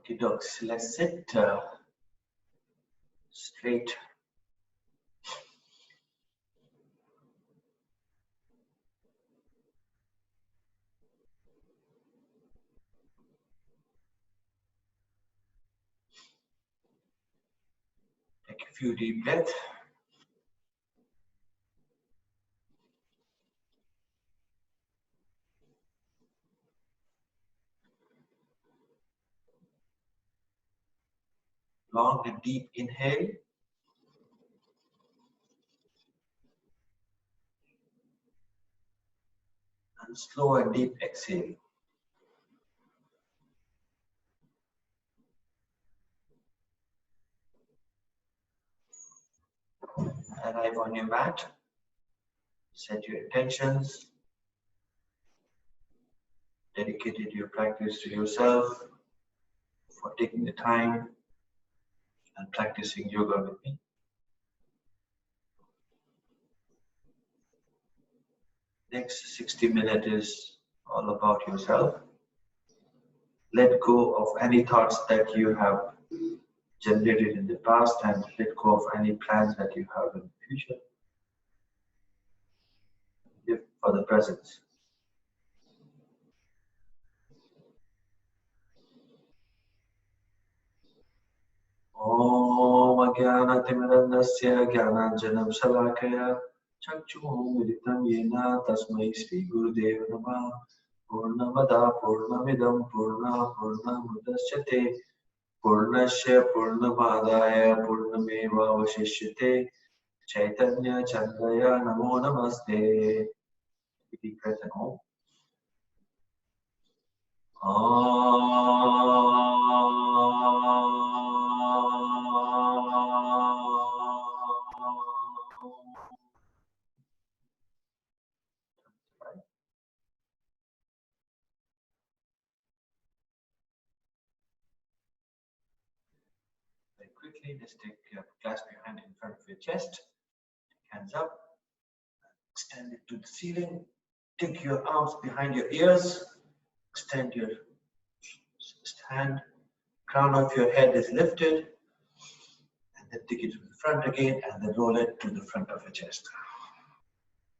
Okay, dogs, let's sit straight. Take a few deep breaths. Long and deep inhale. And slow and deep exhale. Arrive on your mat. Set your intentions. Dedicated your practice to yourself for taking the time and practicing yoga with me. Next 60 minutes is all about yourself. Let go of any thoughts that you have generated in the past and let go of any plans that you have in the future. Live for the present. Om Ajnanatimidandasya Jnananjanam Shalakaya Chakshumilitam Yena Tasmai Shri Gurudeva Namah Purnamada Purnamidam Purna Purnamudachyate Purnasya Purnamadaya Purnameva Vashishyate Chaitanya Chandaya Namo Namaste. Deep breath and Om. Very quickly, just take clasp your hand in front of your chest, hands up, extend it to the ceiling, take your arms behind your ears, extend your hand, crown of your head is lifted, and then take it to the front again, and then roll it to the front of your chest.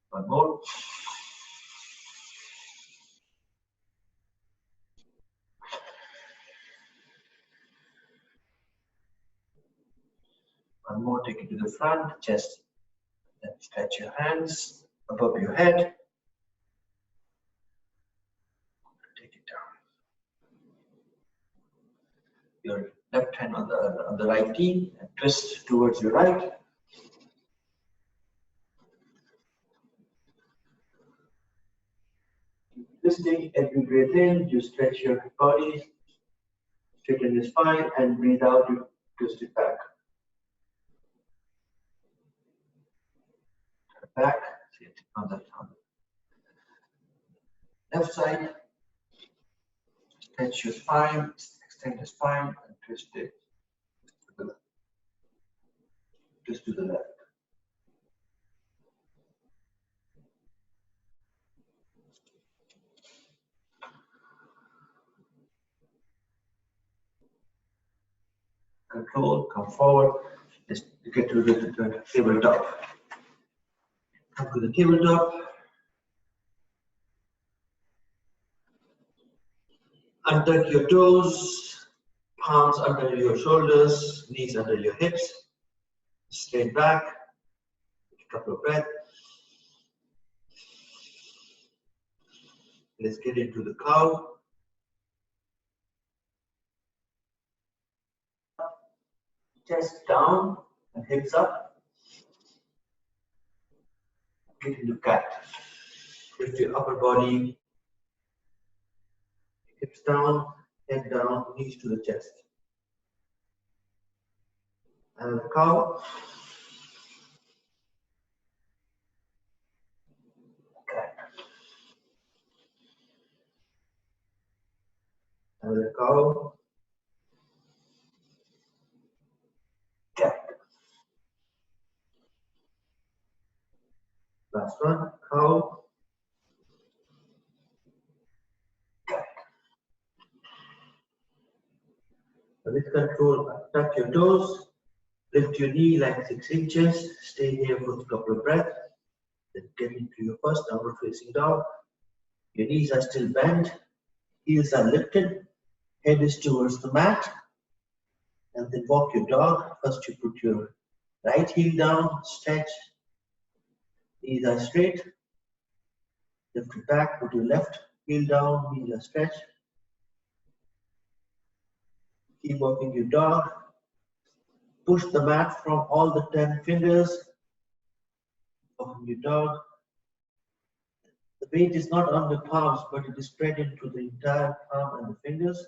One more. One more, take it to the front, chest, then stretch your hands above your head. Take it down. Your left hand on the right knee and twist towards your right. Twisting, every breath in, you stretch your body, straighten your spine, and breathe out, you twist it back. Back, on the left side, stretch your spine, extend the spine, and twist it to the left. Twist to the left. Control, come forward, just get to the tabletop. Come to the tabletop. Untuck your toes, palms under your shoulders, knees under your hips. Straight back, take a couple of breaths. Let's get into the cow. Chest down and hips up. Get into cat. Lift your upper body. Hips down, head down, knees to the chest. And the cow. Cat. And the cow. Cat. Last one, cow. Cat. With control, tuck your toes, lift your knee like 6 inches, stay here for a couple of breaths, then get into your first downward facing dog. Your knees are still bent, heels are lifted, head is towards the mat, and then walk your dog. First you put your right heel down, stretch, knees are straight, lift it back, put your left heel down, knees are stretched. Keep walking your dog. Push the mat from all the 10 fingers. Walking your dog. The weight is not on the palms, but it is spread into the entire palm and the fingers.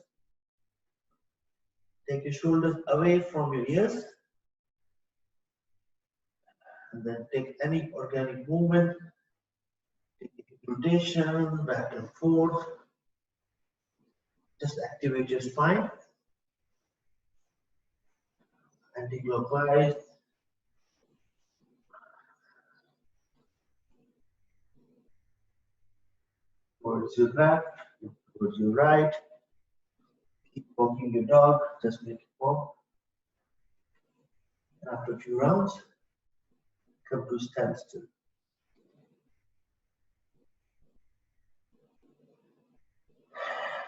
Take your shoulders away from your ears. And then take any organic movement. Take rotation, back and forth. Just activate your spine. Anti-clockwise. Towards your left, towards your right. Keep walking your dog, just make it walk. After a few rounds, come to standstill.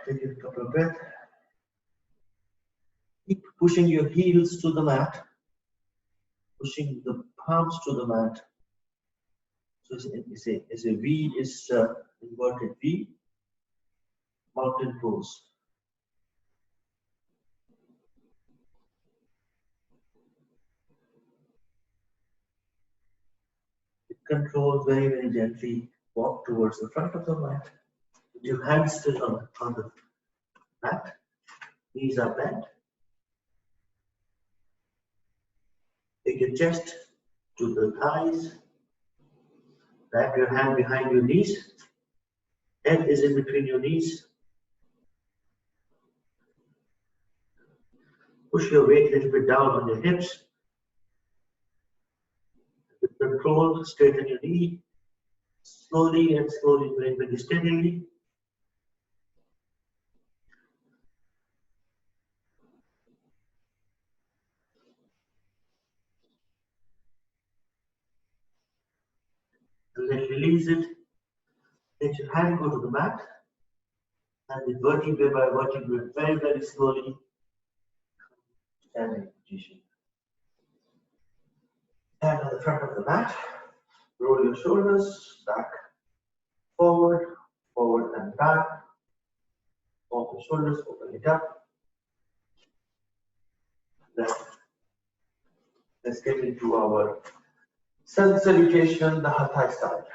Take a couple of breaths. Keep pushing your heels to the mat, pushing the palms to the mat. So it's a V, is inverted V, mountain pose. Control, very, very gently walk towards the front of the mat. With your hands still on the mat, knees are bent. Take your chest to the thighs. Wrap your hand behind your knees. Head is in between your knees. Push your weight a little bit down on your hips. With control, straighten your knee. Slowly and slowly, very, very steadily. And then release it. Let your hand go to the mat. And with vertebrae by vertebrae, very, very slowly, standing position. Stand on the front of the mat. Roll your shoulders back, forward, forward and back. Open the shoulders, open it up. Then let's get into our sun salutation, the Hatha style.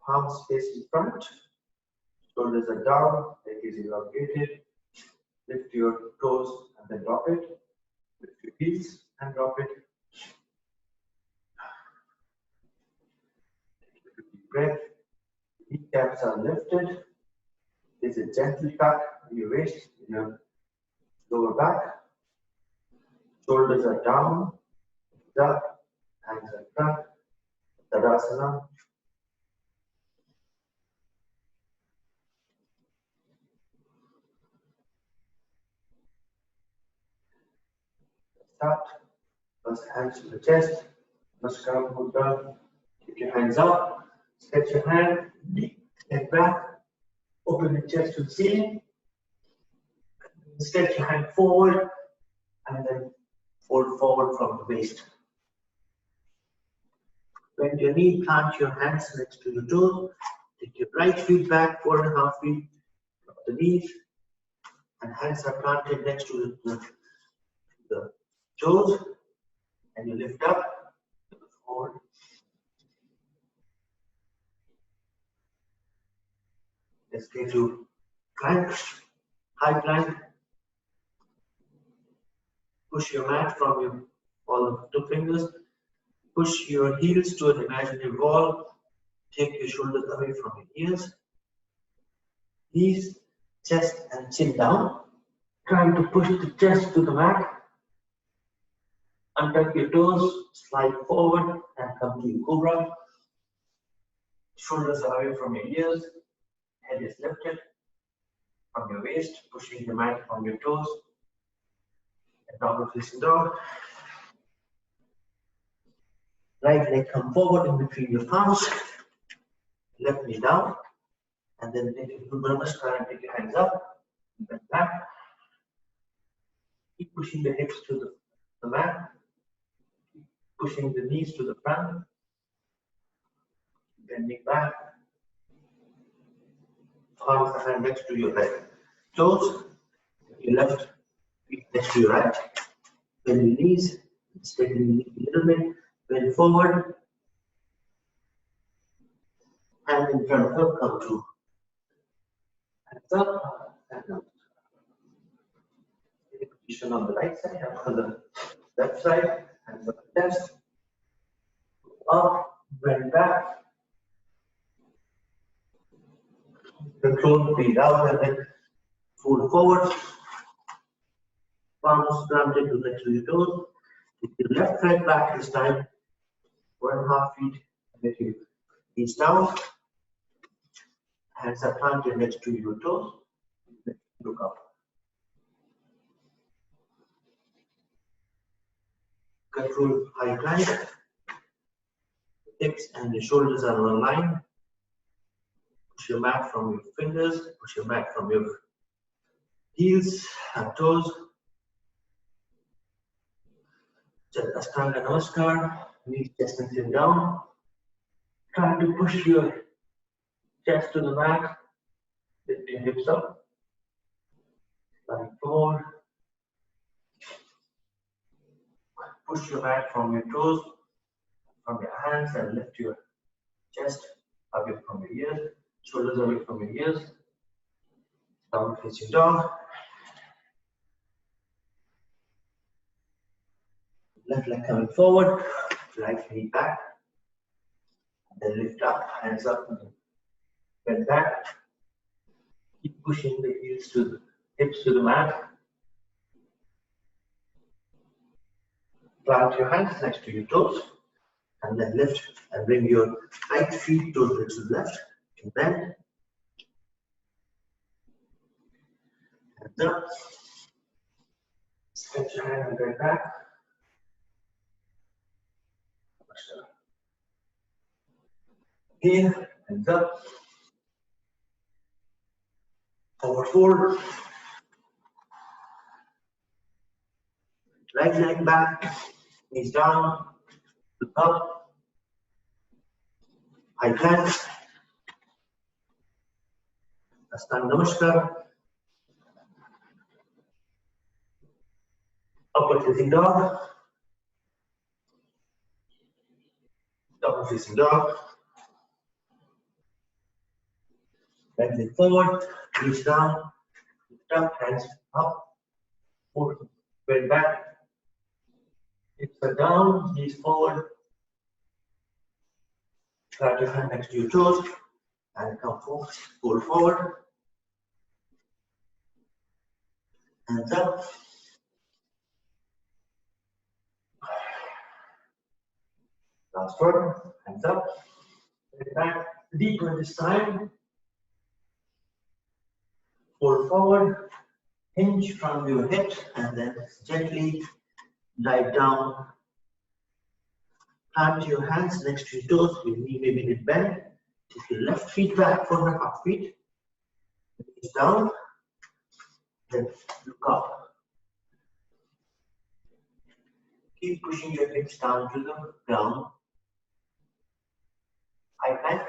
Palms facing front, shoulders are down, neck is elongated. Lift your toes and then drop it. Lift your heels and drop it. Take a deep breath. Kneecaps are lifted. There's a gentle tuck in your waist, in your lower back. Shoulders are down, up, hands are front. Tadasana. Start. First hands to the chest. Namaskar Mudra. Keep your hands up. Stretch your hand. Step back. Open the chest to the ceiling. Stretch your hand forward. And then fold forward from the waist. Bend your knee. Plant your hands next to your toes. Take your right feet back 4.5 feet from the knees. And hands are planted next to the toes. And you lift up, forward. Let's get to plank, high plank. Push your mat from all of the 2 fingers. Push your heels to an imaginary wall. Take your shoulders away from your ears. Knees, chest and chin down. Trying to push the chest to the mat. Untuck your toes, slide forward and come to Cobra. Shoulders are away from your ears, head is lifted. from your waist, pushing the mat from your toes. Downward facing dog. Right leg come forward in between your palms. Left knee down. And then take your Namaskar and take your hands up. Bend back. Keep pushing the hips to the mat. Keep pushing the knees to the front. Bending back. Palms the hand next to your right toes. Your left feet next to your right. Bend your knees. Straighten your knees a little bit. Bend forward. Hand in front of you. Come to hands up and down. Position on the right side, up on the left side, hands up the chest. Up, bend back. Control, breathe out and then fold forward. Palms planted to next to your toes. Take your left leg back this time. 1.5 feet. Let your knees down. Hands are planted next to your toes. Look up. Control high plank. Hips and the shoulders are on line. Push your mat from your fingers. Push your mat from your heels and toes. Ashtanga Namaskar. Knees, chest and chin down. Try to push your chest to the mat. Lift your hips up. Slide forward. Push your mat from your toes, from your hands, and lift your chest away from your ears, shoulders away from your ears. Down facing dog. Left leg coming forward, right knee back. Then lift up, hands up, bend back. Keep pushing the heels to the hips to the mat. Plant your hands next to your toes, and then lift and bring your right feet towards the left. And bend. Hands up. Stretch your hand and bend back. Again, hands up. Forward fold. Right leg back, knees down, look up, high plank, Ashtanga Namaskar, upward facing dog, downward facing dog, right leg forward, knees down, lift up, hands up, forward, bend back, hips are down, knees forward, plant your hand next to your toes, and come forward, fold forward, hands up. Last one, hands up, bend back, deeper this time, fold forward, hinge from your hips, and then gently dive down. Plant your hands next to your toes, your knee may be a bit bent. Take your left feet back, 4.5 feet. Knees down, then look up. Keep pushing your hips down to the ground. High plank.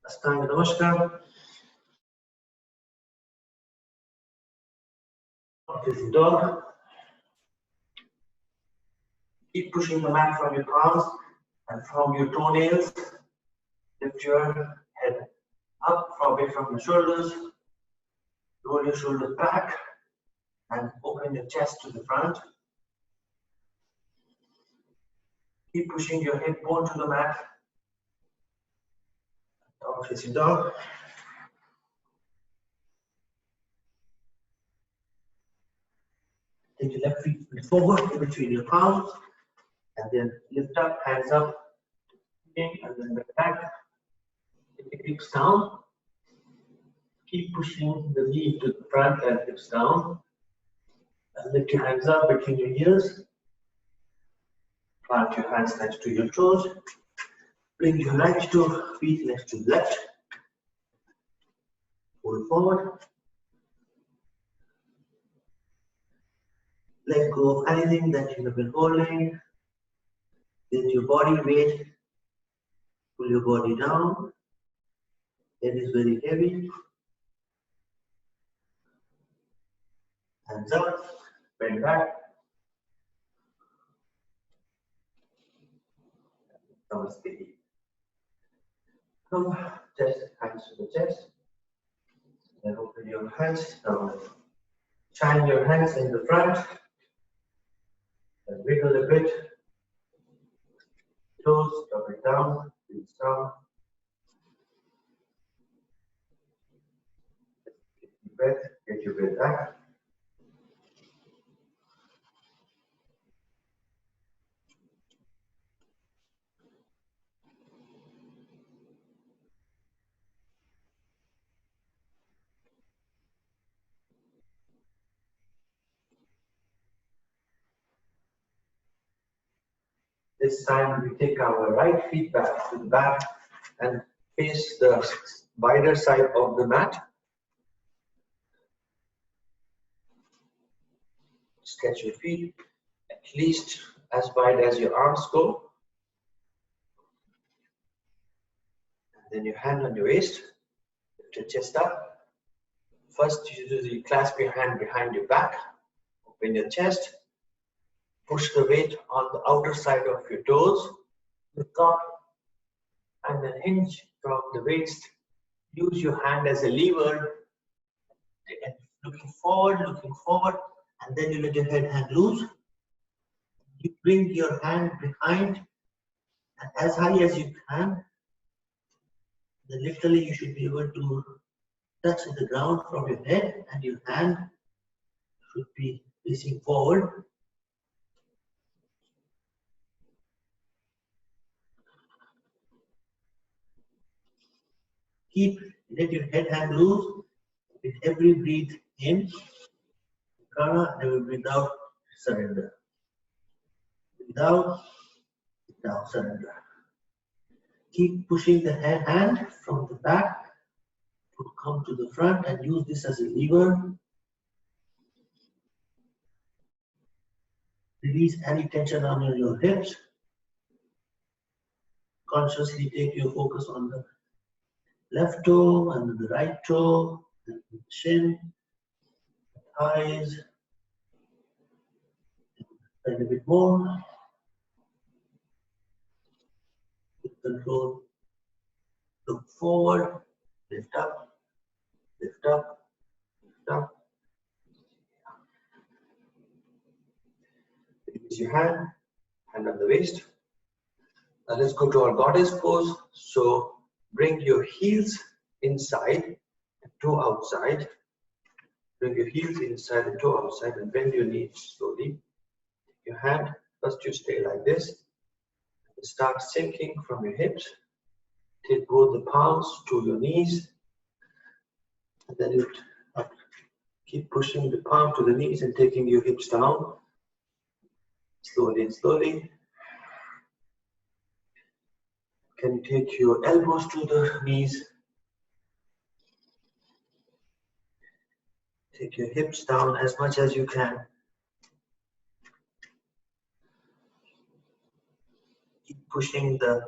Ashtanga Namaskar. Facing dog. Keep pushing the mat from your palms and from your toenails. Lift your head up away from your shoulders. Roll your shoulders back and open your chest to the front. Keep pushing your hip bone to the mat. Down facing dog. Take your left feet forward in between your palms and then lift up, hands up, and then back. hips down. Keep pushing the knee to the front and hips down. And lift your hands up between your ears. Plant your hands next to your toes. Bring your right feet next to left. Pull forward. Let go of anything that you have been holding. Then your body weight. Pull your body down. It is very heavy. Hands up. Bend back. Namaste. Come, chest, hands to the chest. Then open your hands. Now, shine your hands in the front. And wiggle a bit. Toes, drop it down, feet down. Deep breath, get your breath back. This time we take our right feet back to the back and face the wider side of the mat. Stretch your feet at least as wide as your arms go. And then your hand on your waist, lift your chest up. First, you clasp your hand behind your back, open your chest, push the weight on the outer side of your toes, look up, and then hinge from the waist. Use your hand as a lever, and looking forward, and then you let your head hang loose. You bring your hand behind and as high as you can. Then literally you should be able to touch the ground from your head, and your hand should be facing forward. Let your head hang loose with every breath in. Prana, and every breathe out, surrender. Breathe out, now surrender. Keep pushing the hand from the back to come to the front and use this as a lever. Release any tension on your hips. Consciously take your focus on the left toe and the right toe, and the chin, thighs, and a bit more. With control, look forward, lift up, lift up, lift up. Release your hand on the waist. Now let's go to our goddess pose. So bring your heels inside and toe outside. Bring your heels inside and toe outside, and bend your knees slowly. Your hand, first you stay like this. Start sinking from your hips. Take both the palms to your knees. And then you keep pushing the palm to the knees and taking your hips down. Slowly and slowly. Can you take your elbows to the knees? Take your hips down as much as you can. Keep pushing the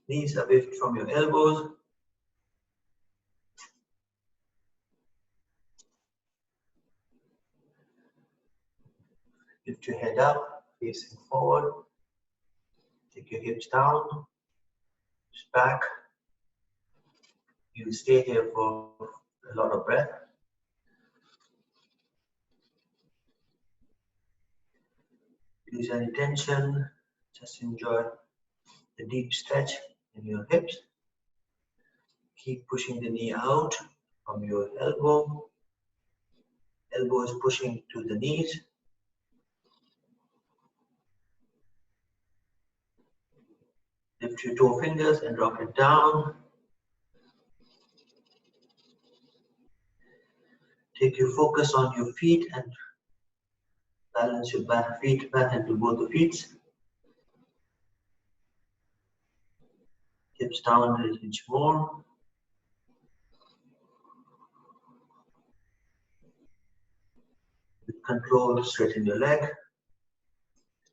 knees away from your elbows. Lift your head up, facing forward. Take your hips down, hips back. You stay here for a lot of breath. Release any tension. Just enjoy the deep stretch in your hips. Keep pushing the knee out from your elbow. Elbow is pushing to the knees. Lift your toe fingers and drop it down. Take your focus on your feet and balance your back feet back into both the feet. Hips down a little bit more. With control, straighten your leg.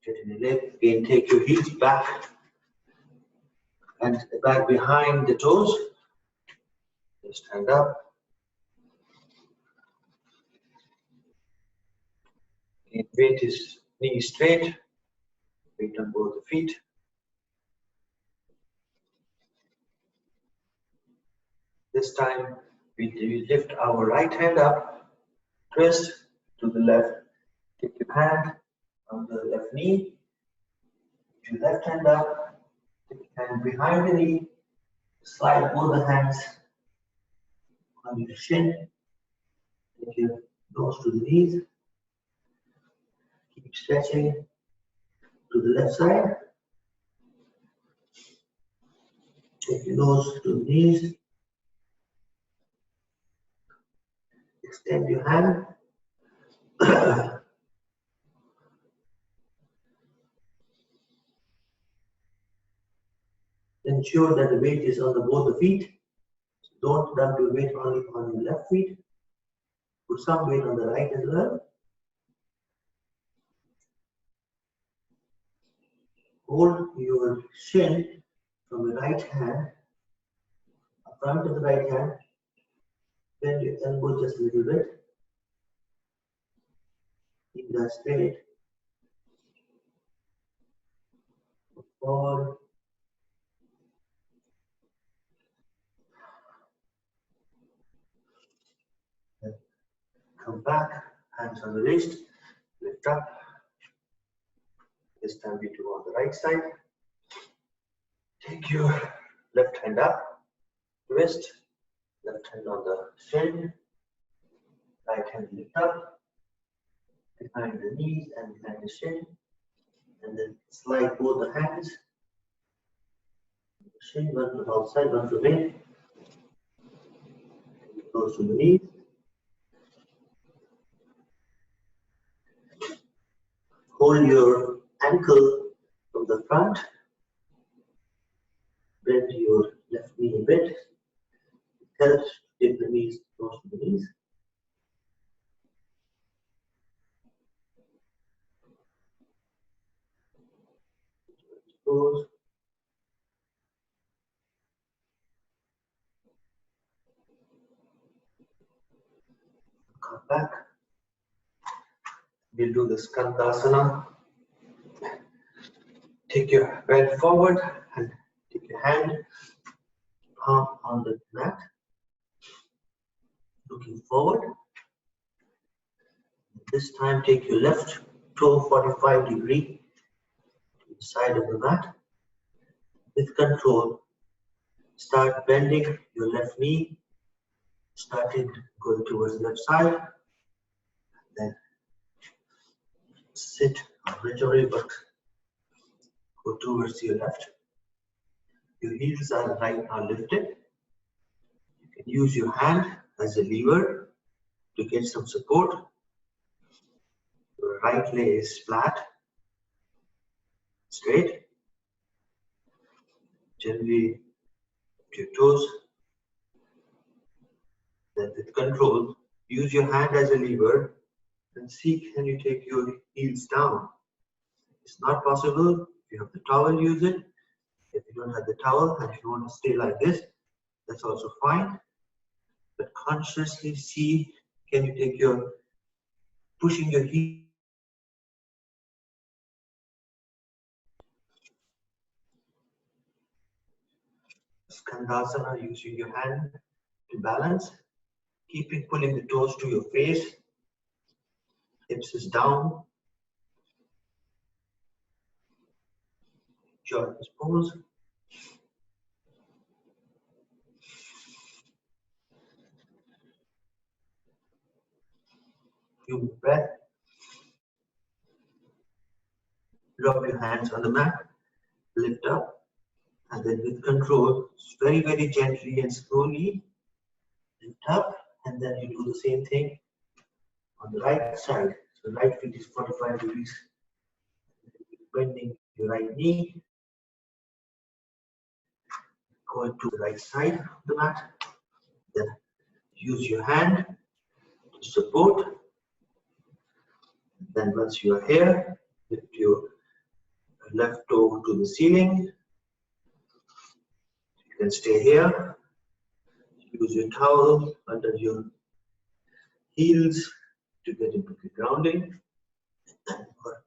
Straighten your leg. Again, take your heels back and back behind the toes. Stand up. Again, weight is knees straight. Weight on both the feet. This time we lift our right hand up, twist to the left. Take your hand on the left knee. Your left hand up. Take your hand behind the knee. Slide both the hands on your shin. Take your nose to the knees. Keep stretching to the left side. Take your nose to the knees. Extend your hand. Ensure that the weight is on both the feet. Don't dump your weight only on your left feet. Put some weight on the right as well. Hold your shin from the right hand, front of the right hand. Bend your elbow just a little bit. Keep that straight. Forward. And come back. Hands on the wrist. Lift up. This time we do on the right side. Take your left hand up. Twist. Left hand on the shin. Right hand lift up. Behind the knees and behind the shin. And then slide both the hands. Shin, one to the outside, one to the in. Close to the knees. Hold your ankle from the front. Bend your left knee a bit. It helps dip the knees close to the knees. Close. Come back. We'll do the Skandasana. Take your bend forward and take your hand, palm on the mat. Looking forward. This time take your left toe 45 degrees to the side of the mat. With control, start bending your left knee, starting going towards the left side. Then sit originally, but go towards your left. Your heels are lifted. You can use your hand as a lever to get some support. Your right leg is flat, straight. Gently to your toes. Then with control, use your hand as a lever and see can you take your heels down. It's not possible. If you have the towel, use it. If you don't have the towel and if you want to stay like this, that's also fine. But consciously see can you take your pushing your heel. Skandasana, using your hand to balance, keeping pulling the toes to your face, hips is down, shoulders pose. Few breath. Drop your hands on the mat, lift up, and then with control, very, very gently and slowly lift up, and then you do the same thing on the right side. So right feet is 45 degrees. Bending your right knee. Going to the right side of the mat. Then use your hand to support. Then once you are here, lift your left toe to the ceiling. You can stay here. Use your towel under your heels to get into the grounding. Or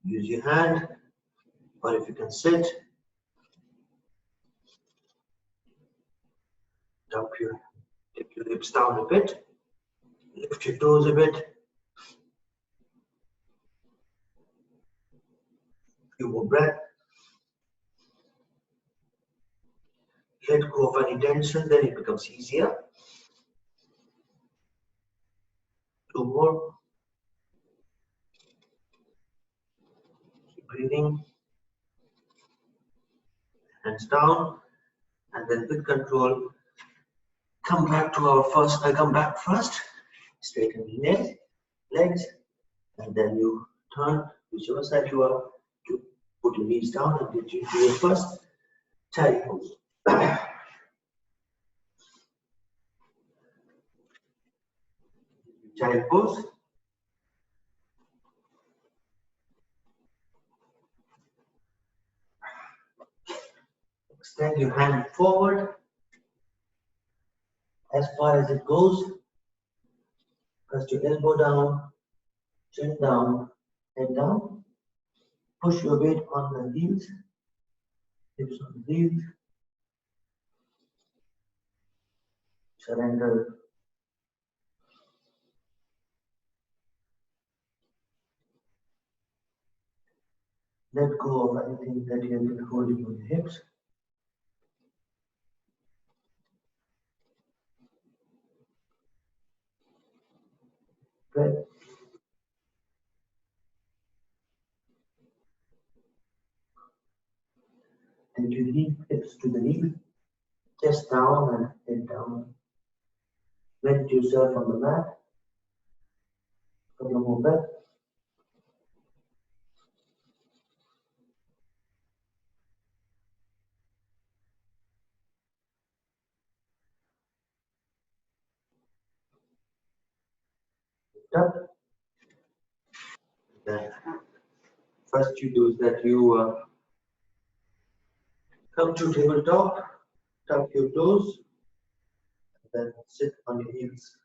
use your hand, or if you can sit, take your hips down a bit, lift your toes a bit. Few more breath. Let go of any tension, then it becomes easier. Two more. Keep breathing. Hands down, and then with control, come back first. Straighten the legs, and then you turn whichever side you are to put your knees down and get into your first child pose. Child pose. Extend your hand forward as far as it goes. Press your elbow down, chin down, head down. Push your weight on the heels, hips on the heels. Surrender. Let go of anything that you have been holding on your hips. Breath. Take your hips to the knee, chest down and head down. Let yourself on the mat. Couple more breaths. Up. Then first you do is that you come to tabletop, tuck your toes, and then sit on your heels.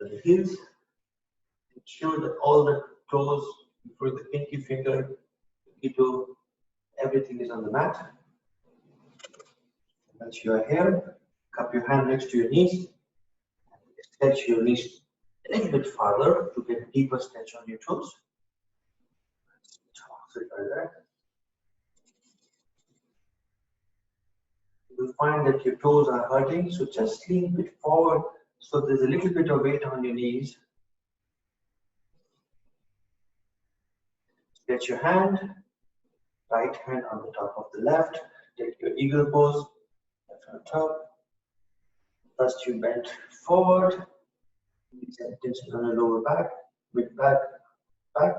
On the heels, ensure that all the toes, for the pinky finger, pinky toe, everything is on the mat. Once you are here, cup your hand next to your knees, stretch your knees a little bit farther to get a deeper stretch on your toes. Sit like that. You'll find that your toes are hurting, so just lean a bit forward so there's a little bit of weight on your knees. Stretch your hand, right hand on the top of the left. Take your eagle pose, left on top. First you bend forward, tension on the lower back, mid back, back.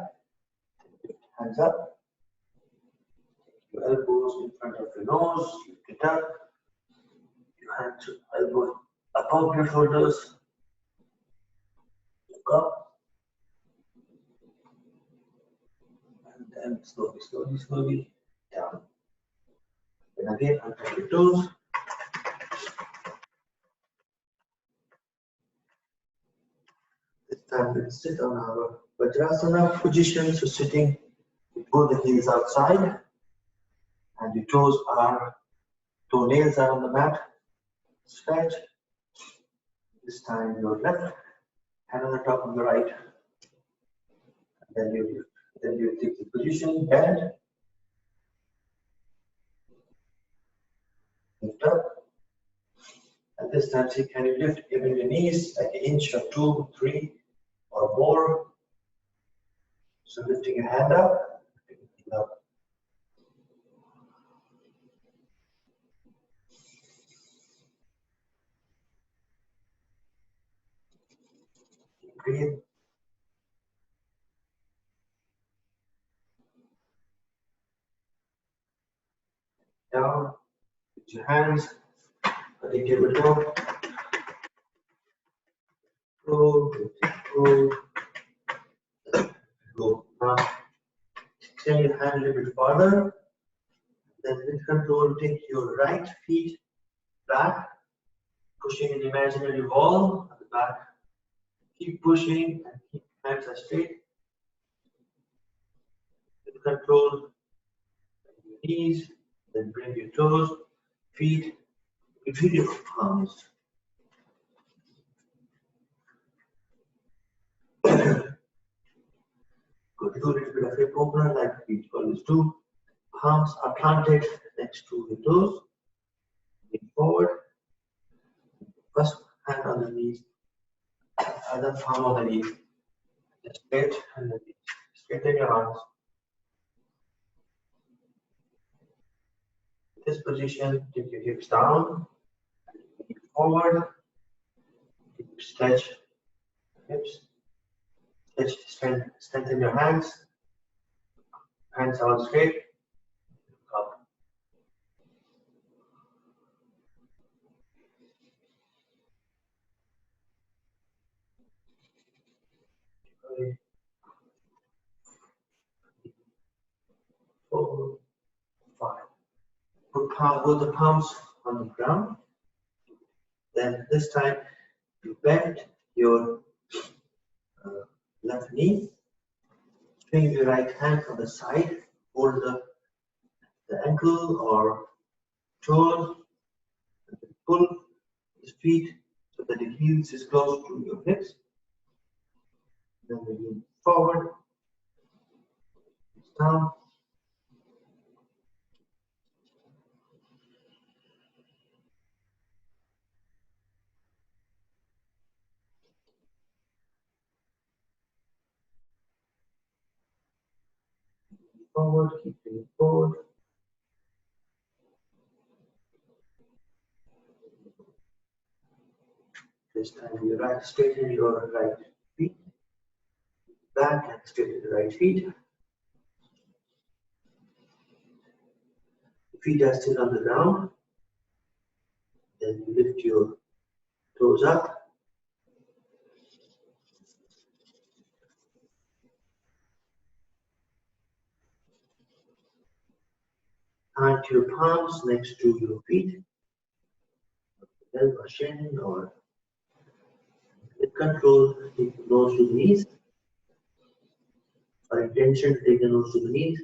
Hands up. Your elbows in front of your nose, lift it up. Your hands, elbows above your shoulders. Look up. And then slowly down. Then again, untie your toes. This time we'll sit on our Vajrasana position, so sitting with both the heels outside and your toenails are on the mat. Stretch. This time your left hand on the top of the right. And then you take the position, bend, lift up. And this time, see, can you lift even your knees like an inch or 2, 3 or more? So lifting your hand up, up. Breathe. Down. With your hands at the tabletop. Go. Go. Go. Now, extend your hand a little bit further. Then with control, take your right feet back, pushing an imaginary wall at the back. Keep pushing and keep hands as straight. With control, your knees, then bring your toes, feet between your palms. Good. Do a little bit of hip opener like we always do. Palms are planted next to the toes. Lean forward. First hand on the knees, other palm on the knee. Just straight and the knees. Straighten your arms. In this position, take your hips down, lean forward, stretch hips, stretch, strengthen your hands. Hands out straight. Up. Three, 4, 5. Put both the palms on the ground. Then this time you bend your left knee. Swing your right hand on the side. Hold the ankle or toes. Pull his feet so that the heels is close to your hips. Then we lean forward, down. Forward, keep leaning forward. This time you straighten your right feet. Back and straighten the right feet. The feet are still on the ground. Then you lift your toes up. Plant your palms next to your feet. Elbow or shin or with control, take the nose to the knees. For intention, take the nose to the knees.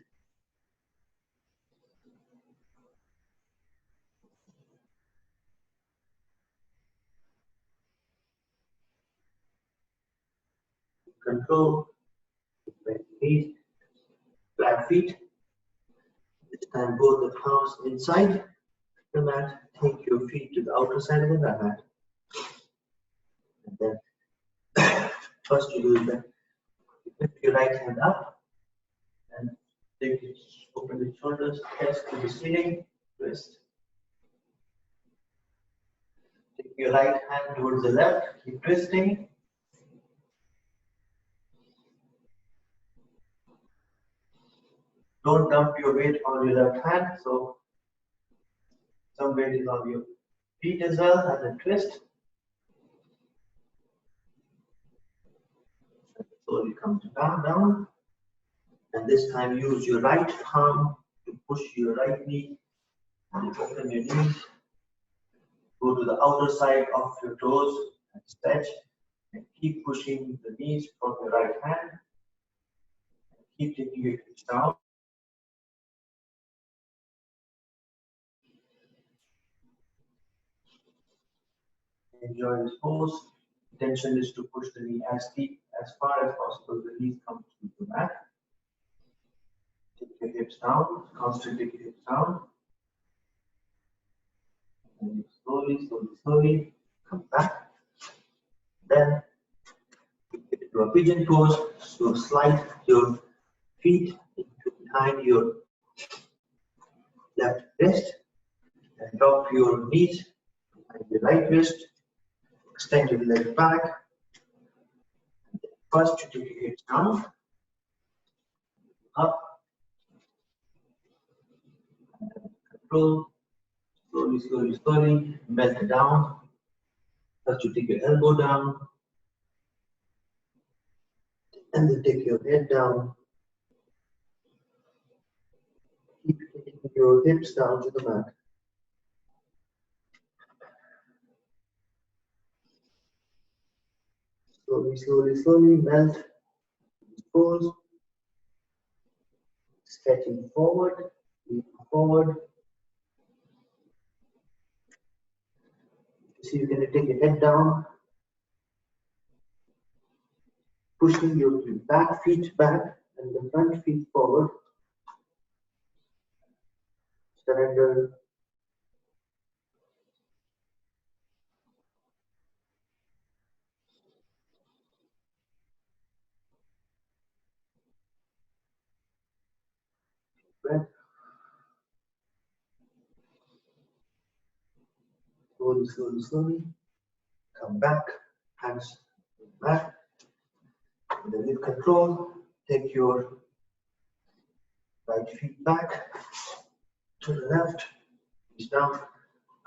Control, bend knees, flat feet. This time both the palms inside the mat. Take your feet to the outer side of the mat. And then first you do that. You lift your right hand up and take it, open the shoulders, chest to the ceiling, twist. Take your right hand towards the left, keep twisting. Don't dump your weight on your left hand, so some weight is on your feet as well, and then twist. Slowly come down. And this time use your right palm to push your right knee and open your knees. Go to the outer side of your toes and stretch. And keep pushing the knees from your right hand. Keep taking your hips down. Enjoy this pose. Intention is to push the knee as deep, as far as possible. The knees come to the mat. Take your hips down. Constantly take your hips down. And slowly come back. Then to a pigeon pose. So slide your feet into behind your left wrist and drop your knees behind your right wrist. Extend your leg back. First, you take your hips down, up, and then control. Slowly, slowly, slowly, melt it down. First, you take your elbow down, and then take your head down. Keep taking your hips down to the mat. Slowly, slowly, slowly, melt, pose, stretching forward, forward. So you're going to take your head down, pushing your back feet back and the front feet forward. Surrender. Breath. Slowly, slowly, slowly. Come back, hands back. And then with control, take your right feet back to the left. Knees down.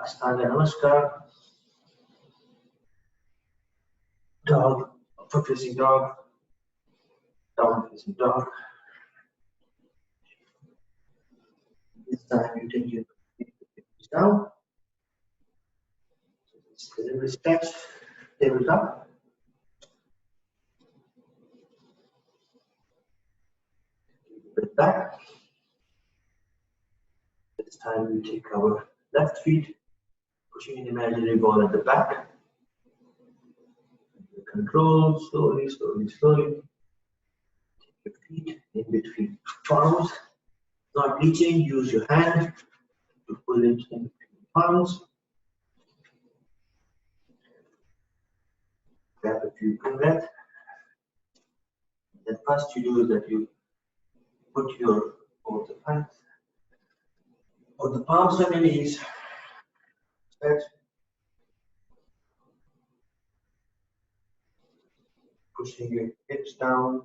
Ashtanga Namaskar. Dog, upward facing dog, down facing dog. This time you take your feet down. A little bit stretch, tabletop. Keep it back. This time we take our left feet, pushing an imaginary ball at the back. Control, slowly, slowly, slowly. Take your feet in between palms. Not reaching, use your hand to pull it in between palms. Grab a few breaths. Then first you do is that you put your both the hands or the palms on your knees. Stretch. Pushing your hips down,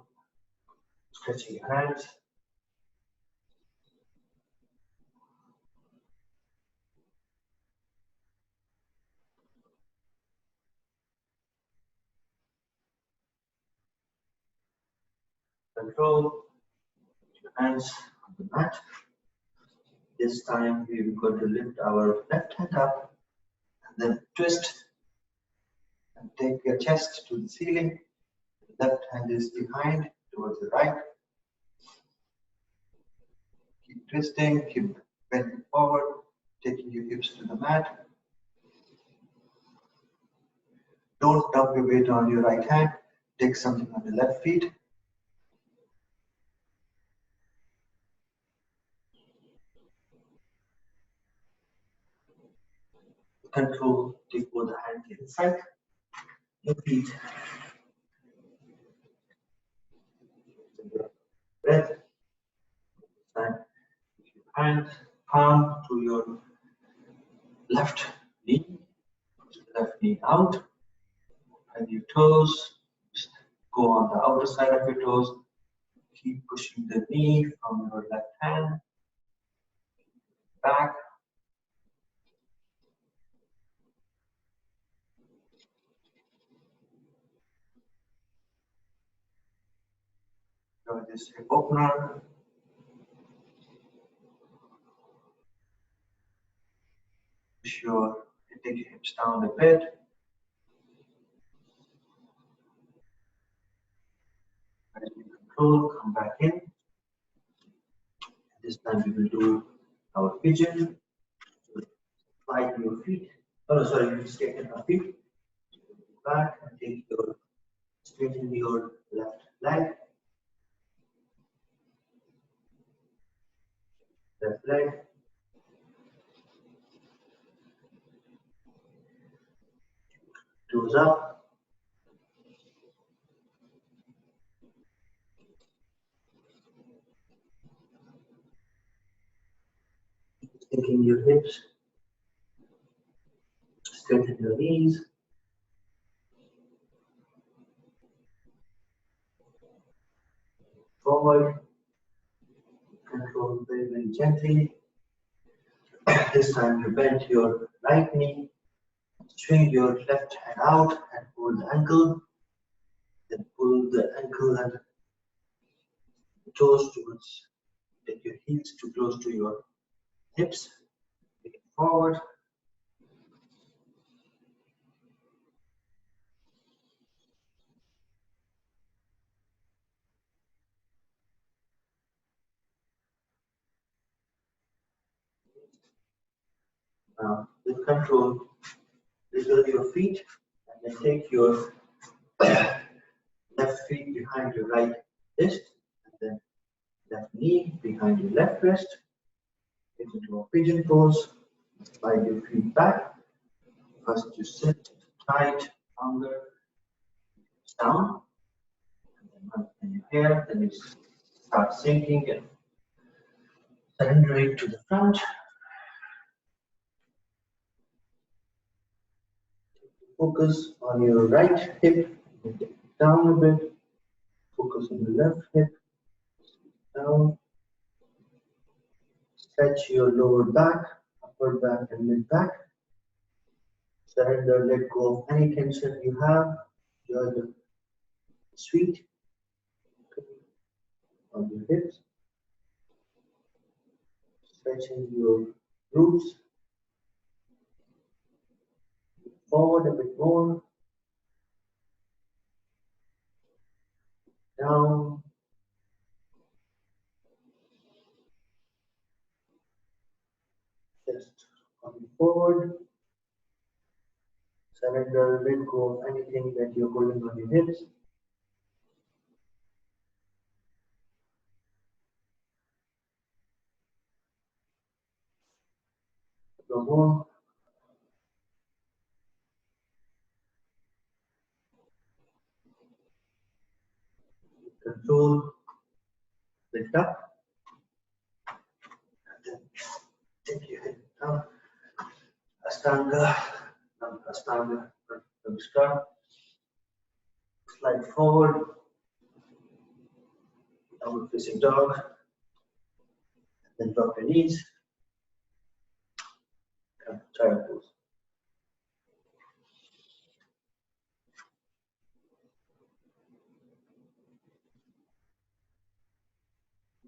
stretching your hands. Control your hands on the mat. This time we are going to lift our left hand up and then twist and take your chest to the ceiling. The left hand is behind towards the right. Keep twisting, keep bending forward, taking your hips to the mat. Don't dump your weight on your right hand. Take something on the left feet. Control, take both the hands inside your feet. Breath. And hand, palm to your left knee. Push the left knee out. And your toes, just go on the outer side of your toes. Keep pushing the knee from your left hand back. So this hip opener. Push your, take your hips down a bit. As you control, come back in. This time we will do our pigeon. Slide your feet. Oh, no, sorry, you straighten our feet. Back and take your, straighten your left leg. Left leg. Toes up. Taking your hips. Straighten your knees. forward. Control very, very gently. This time you bend your right knee, swing your left hand out and pull the ankle. Then pull the ankle and toes towards, take your heels too close to your hips. Take it forward. Now, with control, wiggle your feet and then take your left feet behind your right wrist and then left knee behind your left wrist. Get into a pigeon pose. Slide your feet back. First you sit tight, longer, down. And then you here, then you start sinking and surrendering to the front. Focus on your right hip, down a bit. Focus on the left hip, down. Stretch your lower back, upper back and mid back. Surrender, let go of any tension you have. Enjoy the sweet on your hips. Stretching your glutes. Forward a bit more. Down. Just coming forward. Surrender, let go of anything that you're holding on your hips. No more. Control. Lift up. And then take your head down. Ashtanga. Ashtanga. Namaskar. Slide forward. Downward facing dog. Then drop your knees. Come to child pose.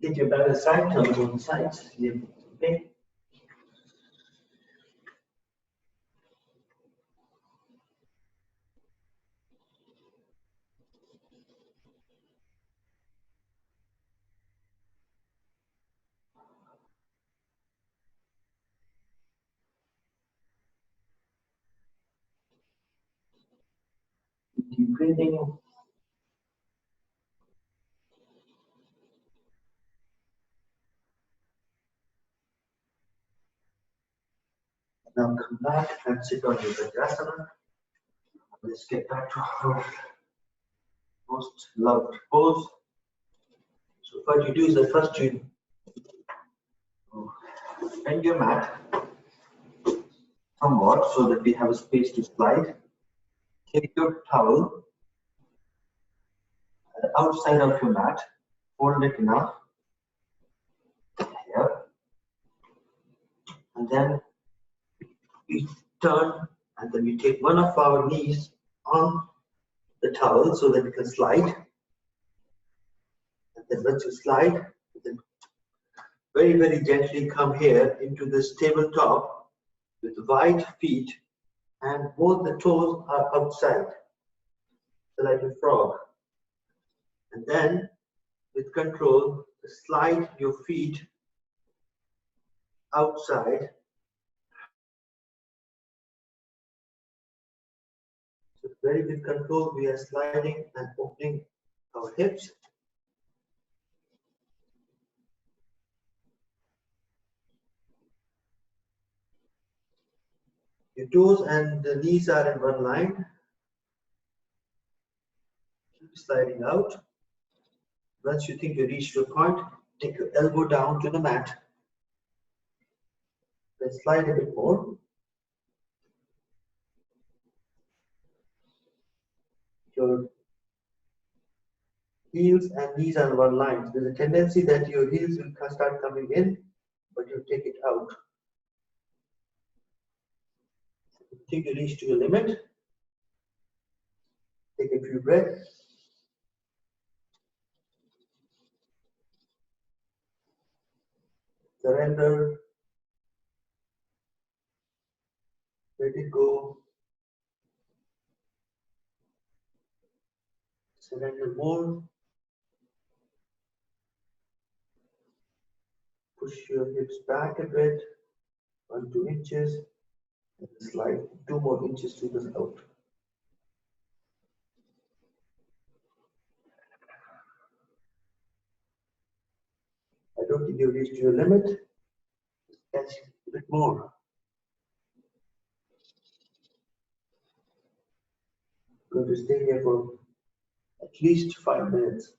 Get your balance side, turn on the sides. Okay. Keep breathing. Now come back and sit on your Vajrasana. Let's get back to our most loved pose. So what you do is that first you bend your mat somewhat so that we have a space to slide. Take your towel at the outside of your mat, fold it enough here, and then we turn and then we take one of our knees on the towel so that we can slide. And then once you slide, then very, very gently come here into this tabletop with wide feet and both the toes are outside, so like a frog. And then with control, slide your feet outside. So very with control, we are sliding and opening our hips. Your toes and the knees are in one line. Keep sliding out. Once you think you reached your point, take your elbow down to the mat. Then slide a bit more. Your heels and knees are one line. There's a tendency that your heels will start coming in, but you take it out. Take your reach to your limit. Take a few breaths. Surrender. Let it go. Surrender more. Push your hips back a bit, 1-2 inches, and slide 2 more inches to the out. I don't think you've reached your limit. Catch a bit more. Going to stay here for at least 5 minutes.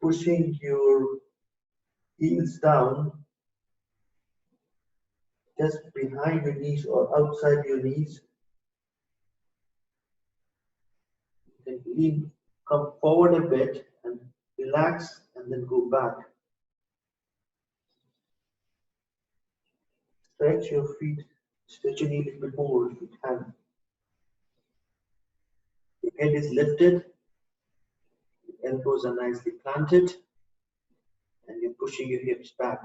Pushing your heels down just behind your knees or outside your knees. You can lean, come forward a bit and relax and then go back. Stretch your feet, stretch your knee a little bit more if you can. Your head is lifted, your elbows are nicely planted, and you're pushing your hips back.